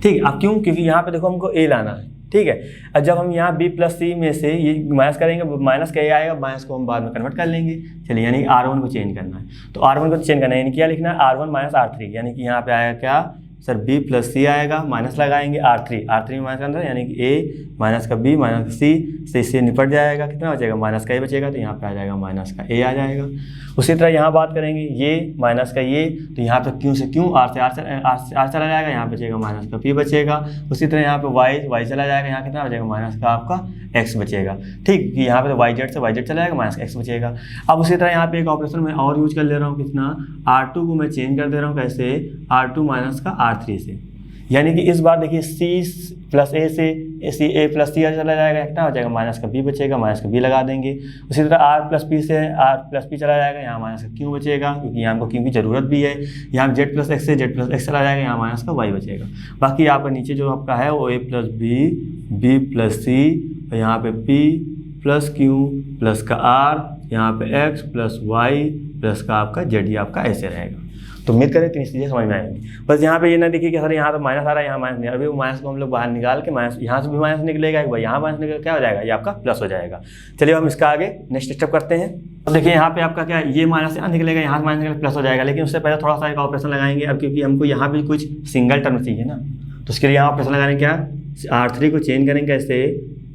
ठीक है, अब क्यों, क्योंकि यहाँ पे देखो हमको a लाना है। ठीक है, अब जब हम यहाँ b प्लस सी में से ये माइनस करेंगे, माइनस का a आएगा, माइनस को हम बाद में कन्वर्ट कर लेंगे। चलिए, यानी कि R1 को चेंज करना है, तो R1 को चेंज करना है, यानी क्या लिखना है, R1 माइनस R3, यानी कि यहाँ पे आएगा क्या सर, b प्लस सी आएगा, माइनस लगाएंगे R3 में माइनस करना है, यानी कि a माइनस का b माइनस का c से निपट जाएगा। कितना बचेगा, माइनस का a बचेगा, तो यहाँ पे आ जाएगा माइनस का a आ जाएगा। उसी तरह यहाँ बात करेंगे, ये माइनस का ये, तो यहाँ पे क्यों से क्यों, r से r चला जाएगा, यहाँ बचेगा माइनस का p बचेगा। उसी तरह यहाँ पे y चला जाएगा, यहाँ कितना बचेगा, माइनस का आपका x बचेगा। ठीक, यहाँ पे तो yz से yz चला जाएगा, माइनस का x बचेगा। अब उसी तरह यहाँ पे एक ऑपरेशन मैं और यूज कर ले रहा हूँ, कितना, R2 को मैं चेंज कर दे रहा हूँ, कैसे, R2 माइनस का R3 से, यानी कि इस बार देखिए c प्लस a से a प्लस c चला जाएगा, कितना हो जाएगा, माइनस का b बचेगा, माइनस का b लगा देंगे। उसी तरह r प्लस p से r प्लस p चला जाएगा, यहाँ माइनस का q बचेगा, क्योंकि यहाँ हमको q की ज़रूरत भी है। यहाँ z प्लस x से z प्लस x चला जाएगा, यहाँ माइनस का y बचेगा। बाकी यहाँ पर नीचे जो आपका है वो a plus b plus c, और यहाँ पे p प्लस q प्लस का r, यहाँ पे x प्लस y प्लस का आपका z, आपका ऐसे रहेगा। तो उम्मीद करें तीन चीज़ें समझ में आएंगी। बस यहाँ पे ये ना देखिए कि सर यहाँ तो माइनस आ रहा है, यहाँ माइनस नहीं, अभी वो माइनस को हम लोग बाहर निकाल के माइनस, यहाँ से भी माइनस निकलेगा, एक बार यहाँ माइनस निकलेगा, क्या हो जाएगा, ये आपका प्लस हो जाएगा। चलिए हम इसका आगे नेक्स्ट स्टेप करते हैं। तो देखिए यहाँ पे आपका क्या, ये माइनस यहाँ निकलेगा, यहाँ से माइनस निकलेगा, प्लस हो जाएगा। लेकिन उससे पहले थोड़ा सा एक ऑपरेशन लगाएंगे, अब क्योंकि हमको यहाँ भी कुछ सिंगल टर्म चाहिए ना, तो उसके लिए यहाँ ऑपरेशन लगाने क्या, R3 को चेंज करेंगे कैसे,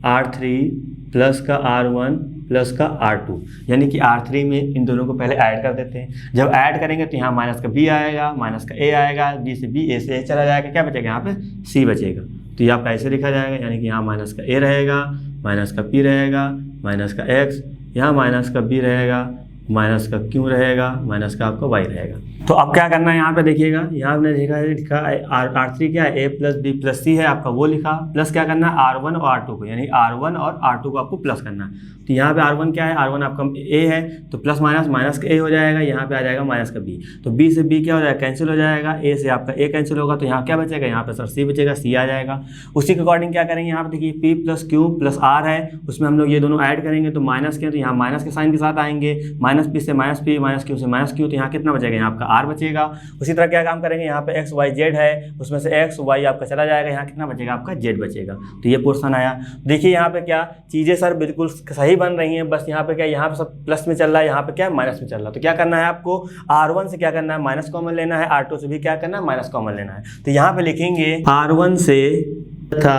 R3 प्लस का R1 प्लस का R2, यानी कि R3 में इन दोनों को पहले ऐड कर देते हैं। जब ऐड करेंगे तो यहाँ माइनस का b आएगा, माइनस का a आएगा, b से b, a से a चला जाएगा, क्या बचेगा, यहाँ पे c बचेगा। तो ये आपका ऐसे लिखा जाएगा, यानी कि यहाँ माइनस का a रहेगा, माइनस का p रहेगा, माइनस का x, यहाँ माइनस का b रहेगा, माइनस का q रहेगा, माइनस का आपका y रहेगा। तो अब क्या करना है, यहाँ पे देखिएगा, यहाँ हमने लिखा है R3 क्या है, a plus b plus c है आपका, वो लिखा, प्लस क्या करना है R1 और R2 को, यानी R1 और R2 को आपको प्लस करना है। तो तो यहाँ पे R1 क्या है, R1 आपका A है, तो प्लस माइनस का A हो जाएगा, यहाँ पे आ जाएगा माइनस का B, तो B से B क्या हो जाएगा, कैंसिल हो जाएगा, A से आपका A कैंसिल होगा, तो यहाँ क्या बचेगा, यहाँ पे सर C बचेगा, C आ जाएगा। उसी के अकॉर्डिंग क्या करेंगे, यहाँ पे देखिए P plus Q plus R है, उसमें हम लोग ये दोनों ऐड करेंगे तो माइनस के, तो यहाँ माइनस के साइन के साथ आएंगे, माइनस P से माइनस P, माइनस Q से माइनस Q, तो यहाँ कितना बचेगा, यहाँ आपका R बचेगा। उसी तरह क्या काम करेंगे, यहाँ पे X Y Z है, उसमें से X Y आपका चला जाएगा, यहाँ कितना बचेगा, आपका Z बचेगा। तो ये पोर्शन आया। देखिए यहाँ पे क्या चीज़ें सर बिल्कुल सही बन रही हैं, बस यहाँ पे क्या, यहाँ पे सब प्लस में चल रहा है, यहाँ पे क्या है माइनस में चल रहा है। तो क्या करना है आपको, R1 से क्या करना है, माइनस कॉमन लेना है, R2 से भी क्या करना है, माइनस कॉमन लेना है। तो यहाँ पे लिखेंगे R1 से तथा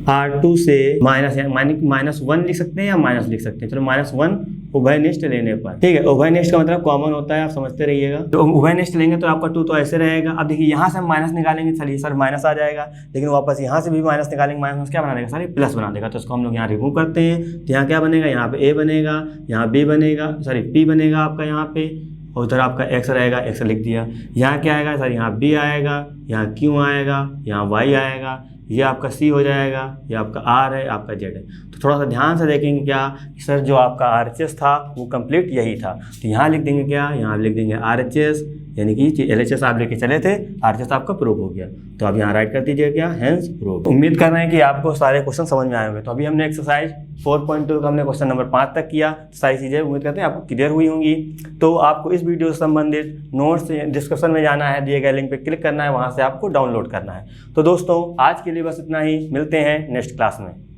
R2 से -1 लिख सकते हैं या माइनस लिख सकते हैं। चलो -1 उभयनिष्ठ लेने पर, ठीक है। उभयनिष्ठ का मतलब कॉमन होता है, आप समझते रहिएगा। तो उभयनिष्ठ लेंगे तो आपका 2 तो ऐसे रहेगा। अब देखिए यहाँ से हम माइनस निकालेंगे, चलिए सर माइनस आ जाएगा, लेकिन वापस यहाँ से भी माइनस निकालेंगे, माइनस क्या बना देगा सर, प्लस बना देगा। तो इसको हम लोग यहाँ रिमूव करते हैं, तो यहाँ क्या बनेगा, यहाँ पे A बनेगा, यहाँ B बनेगा, सॉरी P बनेगा आपका यहाँ पे, और उधर आपका X रहेगा, X लिख दिया। यहाँ क्या आएगा सर, यहाँ B आएगा, यहाँ Q आएगा, यहाँ Y आएगा, ये आपका C हो जाएगा, ये आपका R है, आपका Z है। तो थोड़ा सा ध्यान से देखेंगे क्या कि सर जो आपका RHS था वो कंप्लीट यही था। तो यहाँ लिख देंगे क्या, यहाँ लिख देंगे RHS, यानी कि LHS आप लेके चले थे, RHS आपका प्रूव हो गया। तो अब यहाँ राइट कर दीजिए क्या, हेंस प्रूव। उम्मीद कर रहे हैं कि आपको सारे क्वेश्चन समझ में आए होंगे। तो अभी हमने एक्सरसाइज 4.2 का हमने क्वेश्चन नंबर 5 तक किया। सारी चीज़ें उम्मीद करते हैं आपको क्लियर हुई होंगी। तो आपको इस वीडियो से संबंधित नोट्स डिस्क्रिप्शन में जाना है, दिए गए लिंक पर क्लिक करना है, वहाँ से आपको डाउनलोड करना है। तो दोस्तों आज के लिए बस इतना ही, मिलते हैं नेक्स्ट क्लास में।